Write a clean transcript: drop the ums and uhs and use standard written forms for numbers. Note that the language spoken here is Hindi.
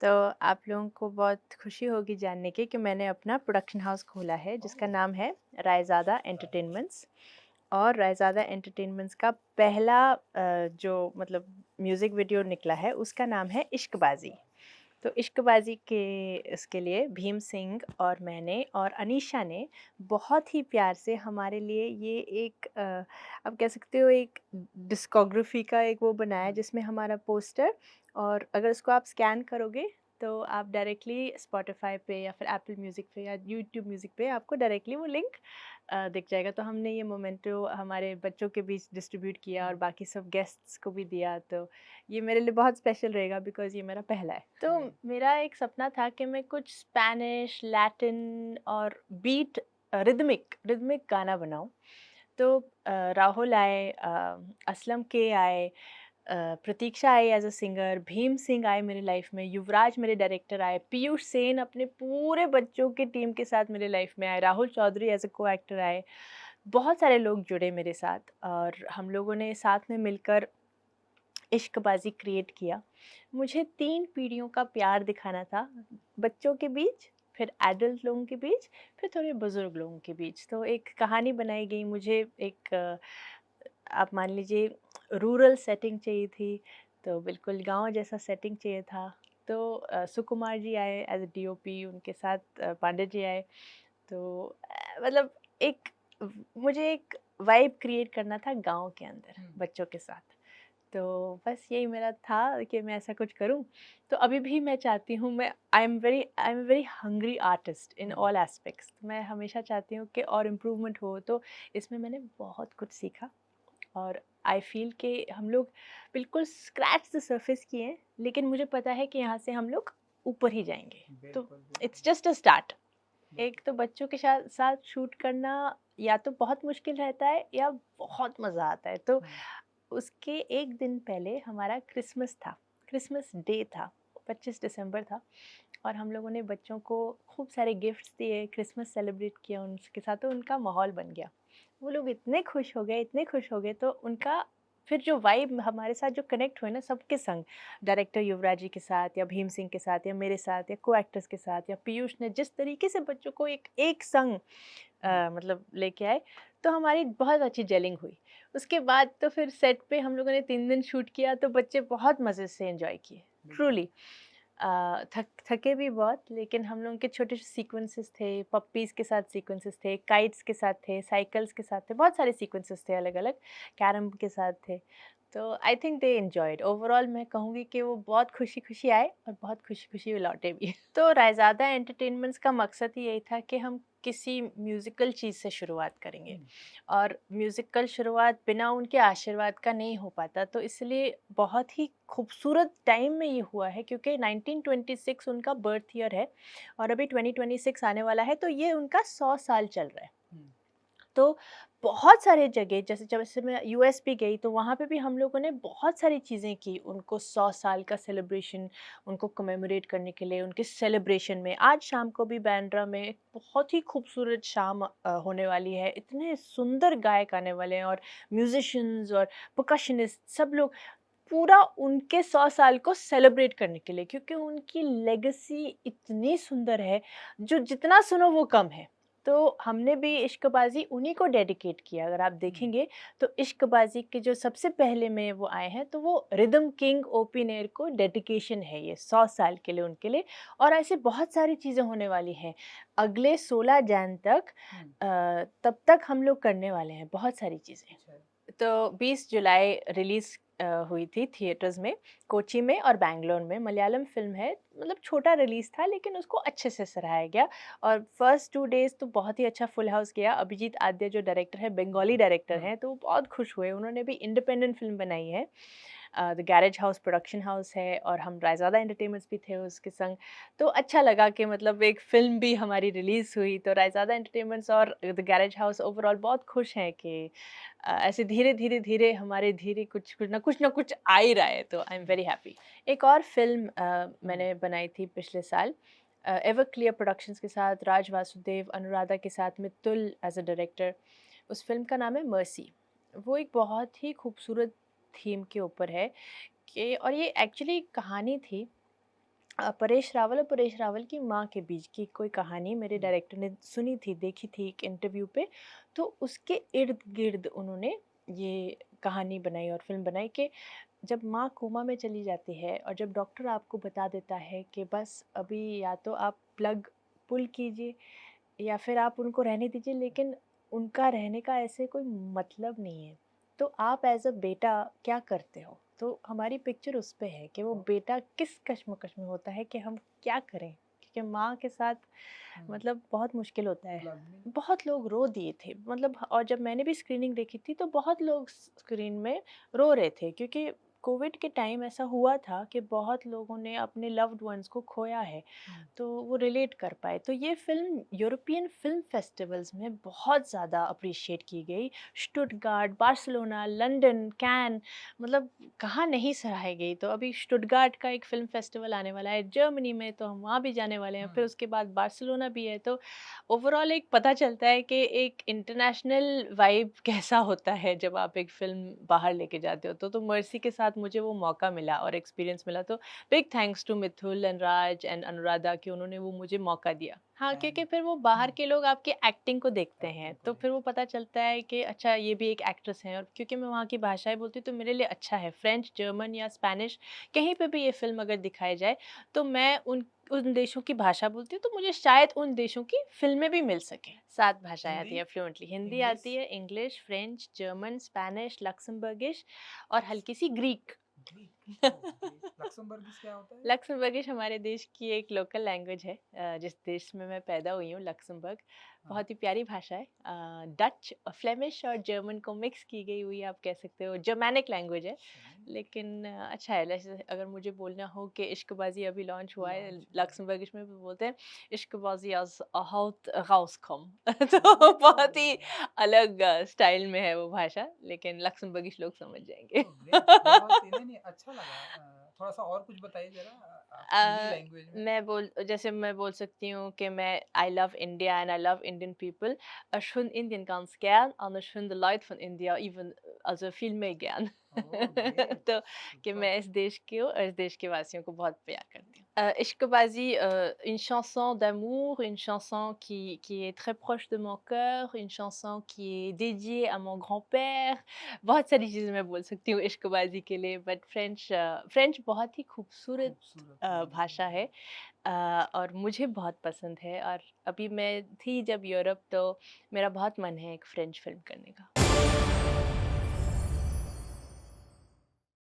तो आप लोगों को बहुत खुशी होगी जानने की कि मैंने अपना प्रोडक्शन हाउस खोला है जिसका ओह! नाम है रायज़ादा एंटरटेनमेंट्स। और रायज़ादा एंटरटेनमेंट्स का पहला जो मतलब म्यूज़िक वीडियो निकला है उसका नाम है इश्कबाज़ी। तो इश्कबाज़ी के इसके लिए भीम सिंह और मैंने और अनीशा ने बहुत ही प्यार से हमारे लिए ये एक आप कह सकते हो एक डिस्कोग्राफी का एक वो बनाया हुँ, जिसमें हमारा पोस्टर, और अगर उसको आप स्कैन करोगे तो आप डायरेक्टली स्पॉटिफ़ाई पे या फिर एप्पल म्यूज़िक पे या यूट्यूब म्यूज़िक पे आपको डायरेक्टली वो लिंक दिख जाएगा। तो हमने ये मोमेंटो हमारे बच्चों के बीच डिस्ट्रीब्यूट किया और हुँ, बाकी सब गेस्ट्स को भी दिया। तो ये मेरे लिए बहुत स्पेशल रहेगा बिकॉज़ ये मेरा पहला है। तो ग्रेट। मेरा एक सपना था कि मैं कुछ स्पेनिश, लैटिन और बीट रिदमिक रिदमिक गाना बनाऊँ। तो राहुल आए, असलम के आए, प्रतीक्षा आई as a singer, Bheem Singh आए मेरी लाइफ़ में, युवराज मेरे डायरेक्टर आए, पीयूष सेन अपने पूरे बच्चों की टीम के साथ मेरे लाइफ़ में आए, राहुल चौधरी एज़ अ को-एक्टर आए। बहुत सारे लोग जुड़े मेरे साथ और हम लोगों ने साथ में मिलकर इश्कबाज़ी क्रिएट किया। मुझे 3 पीढ़ियों का प्यार दिखाना था, बच्चों के बीच, फिर एडल्ट लोगों के बीच, फिर थोड़े बुज़ुर्ग लोगों के बीच। तो एक कहानी बनाई गई, मुझे एक आप मान लीजिए रूरल सेटिंग चाहिए थी, तो बिल्कुल गाँव जैसा सेटिंग चाहिए था। तो सुकुमार जी आए एज़ अ डीओपी, उनके साथ पांडे जी आए। तो मतलब एक व मुझे एक वाइब क्रिएट करना था गाँव के अंदर, हुँ, बच्चों के साथ। तो बस यही मेरा था कि मैं ऐसा कुछ करूँ। तो अभी भी मैं चाहती हूँ, मैं I am very hungry artist in hmm, all aspects. मैं हमेशा चाहती हूँ कि और इम्प्रूवमेंट हो, तो इसमें मैंने बहुत कुछ सीखा और आई फ़ील कि हम लोग बिल्कुल स्क्रैच द सरफेस किए हैं, लेकिन मुझे पता है कि यहाँ से हम लोग ऊपर ही जाएँगे। तो बिल्कुल, इट्स बिल्कुल, जस्ट अ स्टार्ट। एक बिल्कुल। तो बच्चों के साथ शूट करना या तो बहुत मुश्किल रहता है या बहुत मज़ा आता है। तो हुँ, उसके 1 दिन पहले हमारा क्रिसमस था, क्रिसमस डे था, 25 दिसंबर था और हम लोगों ने बच्चों को खूब सारे गिफ्ट्स दिए, क्रिसमस सेलिब्रेट किया उनके साथ, तो उनका माहौल बन गया। वो लोग इतने खुश हो गए, इतने खुश हो गए, तो उनका फिर जो वाइब हमारे साथ जो कनेक्ट हुए ना सबके संग, डायरेक्टर युवराज जी के साथ या भीम सिंह के साथ या मेरे साथ या को-एक्टर्स के साथ या पीयूष ने जिस तरीके से बच्चों को एक एक संग हुँ, मतलब लेके आए, तो हमारी बहुत अच्छी जेलिंग हुई। उसके बाद तो फिर सेट पे हम लोगों ने 3 दिन शूट किया, तो बच्चे बहुत मज़े से एन्जॉय किए, बिल्कुल। ट्रूली। थके भी बहुत, लेकिन हम लोगों के छोटे सीक्वेंसेस थे, पप्पीज़ के साथ सीक्वेंसेस थे, काइट्स के साथ थे, साइकिल्स के साथ थे, बहुत सारे सीक्वेंसेस थे अलग-अलग, कैरम के साथ थे। तो I think they enjoyed. Overall मैं कहूँगी कि वो बहुत खुशी-खुशी आए और बहुत खुशी-खुशी लौटे भी। तो रायज़ादा एंटरटेनमेंट्स का मकसद ही यही था कि हम किसी म्यूज़िकल चीज़ से शुरुआत करेंगे हुँ, और म्यूज़िकल शुरुआत बिना उनके आशीर्वाद का नहीं हो पाता। तो इसलिए बहुत ही खूबसूरत टाइम में ये हुआ है क्योंकि 1926 उनका बर्थ ईयर है और अभी 2026 आने वाला है, तो ये उनका 100 साल चल रहा है। हुँ, तो बहुत सारे जगह, जैसे जैसे मैं यूएस भी गई तो वहाँ पे भी हम लोगों ने बहुत सारी चीज़ें की उनको 100 साल का सेलिब्रेशन, उनको कमेमोरेट करने के लिए उनके सेलिब्रेशन में। आज शाम को भी बांद्रा में एक बहुत ही खूबसूरत शाम होने वाली है, इतने सुंदर गायक आने वाले हैं और म्यूजिशियंस और परकशनिस्ट सब लोग पूरा उनके 100 साल को सेलिब्रेट करने के लिए, क्योंकि उनकी लेगेसी इतनी सुंदर है, जो जितना सुनो वो कम है। तो हमने भी इश्कबाज़ी उन्हीं को डेडिकेट किया। अगर आप हुँ, देखेंगे तो इश्कबाज़ी के जो सबसे पहले में वो आए हैं, तो वो रिदम किंग ओपी नेर को डेडिकेशन है ये 100 साल के लिए उनके लिए। और ऐसे बहुत सारी चीज़ें होने वाली हैं। अगले 16 जैन तक हुँ, तब तक हम लोग करने वाले हैं बहुत सारी चीज़ें। अच्छा। तो 20 जुलाई रिलीज़ हुई थी थिएटर्स में, कोच्चि में और बैंगलोर में। मलयालम फ़िल्म है, मतलब छोटा रिलीज़ था लेकिन उसको अच्छे से सराहा गया और फर्स्ट 2 डेज़ तो बहुत ही अच्छा फुल हाउस गया। अभिजीत आद्य जो डायरेक्टर है, बंगाली डायरेक्टर हुँ, हैं, तो वो बहुत खुश हुए। उन्होंने भी इंडिपेंडेंट फ़िल्म बनाई है। The garage house production house है और हम रायज़ादा एंटरटेनमेंट्स भी थे उसके संग। तो अच्छा लगा कि मतलब एक फ़िल्म भी हमारी रिलीज़ हुई, तो रायज़ादा एंटरटेनमेंट्स और द गैरेज हाउस ओवरऑल बहुत खुश हैं कि ऐसे धीरे-धीरे हमारे धीरे कुछ ना कुछ आ ही रहा है, तो I am hmm, very happy. एक और फ़िल्म हुँ, मैंने बनाई थी पिछले साल एवरक्लियर प्रोडक्शंस के साथ, राज वासुदेव, अनुराधा के साथ, मित्तुल एज़ अ डायरेक्टर। उस फ़िल्म का नाम है मर्सी। वो एक बहुत ही खूबसूरत थीम के ऊपर है कि, और ये एक्चुअली कहानी थी परेश रावल और परेश रावल की माँ के बीच की कोई कहानी मेरे हुँ, डायरेक्टर ने सुनी थी, देखी थी एक इंटरव्यू पे, तो उसके इर्द-गिर्द उन्होंने ये कहानी बनाई और फ़िल्म बनाई कि जब माँ कोमा में चली जाती है और जब डॉक्टर आपको बता देता है कि बस अभी या तो आप प्लग पुल कीजिए या फिर आप उनको रहने दीजिए, लेकिन उनका रहने का ऐसे कोई मतलब नहीं है। तो आप एज़ अ बेटा क्या करते हो? तो हमारी पिक्चर उस पे है कि वो ओ बेटा किस कश्मकश में होता है कि हम क्या करें? क्योंकि माँ के साथ हुँ, मतलब बहुत मुश्किल होता है। प्लग में बहुत लोग रो दिए थे मतलब, और जब मैंने भी स्क्रीनिंग देखी थी तो बहुत लोग स्क्रीन में रो रहे थे, क्योंकि कोविड के टाइम ऐसा हुआ था कि बहुत लोगों ने अपने लव्ड वंस को खोया है। हुँ, तो वो रिलेट कर पाए। तो ये फ़िल्म यूरोपियन फ़िल्म फेस्टिवल्स में बहुत ज़्यादा अप्रिशिएट की गई। स्टुटगार्ट, बार्सिलोना, लंदन, कैन, मतलब कहाँ नहीं सराही गई। तो अभी स्टुटगार्ट का एक फ़िल्म फेस्टिवल आने वाला है जर्मनी में, तो हम वहाँ भी जाने वाले हैं। फिर हुँ, उसके बाद बार्सिलोना भी है। तो ओवरऑल एक पता चलता है कि एक इंटरनेशनल वाइब कैसा होता है जब आप एक फ़िल्म बाहर लेके जाते हो। तो मर्सी के साथ मुझे वो मौका मिला और एक्सपीरियंस मिला। तो big thanks to Mithul and Raj and Anuradha कि उन्होंने वो मुझे मौका दिया। हाँ, एंड क्योंकि फिर वो बाहर हुँ, के लोग आपकी एक्टिंग को देखते हैं, एक्टिंग को तो फिर वो देखते हैं। पता चलता है कि अच्छा ये भी एक एक्ट्रेस हैं, और क्योंकि मैं वहाँ की भाषाएँ बोलती हूँ तो मेरे लिए अच्छा है। फ्रेंच, जर्मन या स्पेनिश कहीं पे भी ये फ़िल्म अगर दिखाई जाए, तो मैं उन देशों की भाषा बोलती हूँ, तो मुझे शायद उन देशों की फ़िल्में भी मिल सकें। 7 भाषाएँ हिंदी, आती हैं फ्लुएंटली, हिंदी इंग्लिश, आती है, English, French, German, Spanish, Luxembourgish और हल्की-सी Greek. Greek, oh great! Luxembourgish क्या होता है? लक्समबर्गिश हमारे देश की एक लोकल लैंग्वेज है, जिस देश में मैं पैदा हुई हूँ, लक्समबर्ग। हाँ, बहुत ही प्यारी भाषा है। डच, फ्लेमिश और जर्मन को मिक्स की गई हुई आप कह सकते हो, जर्मैनिक लैंग्वेज है। चलिए लेकिन अच्छा है। जैसे अगर मुझे बोलना हो कि इश्कबाज़ी अभी लॉन्च हुआ है, लॉन्च हुआ है। लक्समबर्गिश में भी बोलते हैं इश्कबाज़ी aus Haut rauskommen। तो बहुत ही ओह! अलग स्टाइल में है वो भाषा, लेकिन लक्समबर्गिश लोग समझ जाएँगे। Oh great! बहुत ही नहीं, नहीं अच्छा लगा थोड़ा-सा और कुछ बताइए ज़रा आप हिंदी अ, लैंग्वेज में? मैं बोल सकती हूँ कि मैं I love India and I love Indian people. Ich finde Indien ganz gern und ich finde Leute von India even, also viel mehr gern. Oh great! तो कि सुपर्ब! मैं इस देश की हूँ और इस देश के वासियों को बहुत प्यार करती हूँ। इश्कबाज़ी, une chanson d'amour, une chanson qui est très proche de mon cœur, une chanson qui est dédiée à mon grand-père. बहुत सारी चीज़ें मैं बोल सकती हूँ इश्कबाज़ी के लिए, बट फ्रेंच बहुत ही खूबसूरत खूबसूरत लैंग्वेज भाषा है। है। अ, और मुझे बहुत पसंद है, और अभी मैं थी जब यूरोप, तो मेरा बहुत मन है एक फ्रेंच फ़िल्म करने का।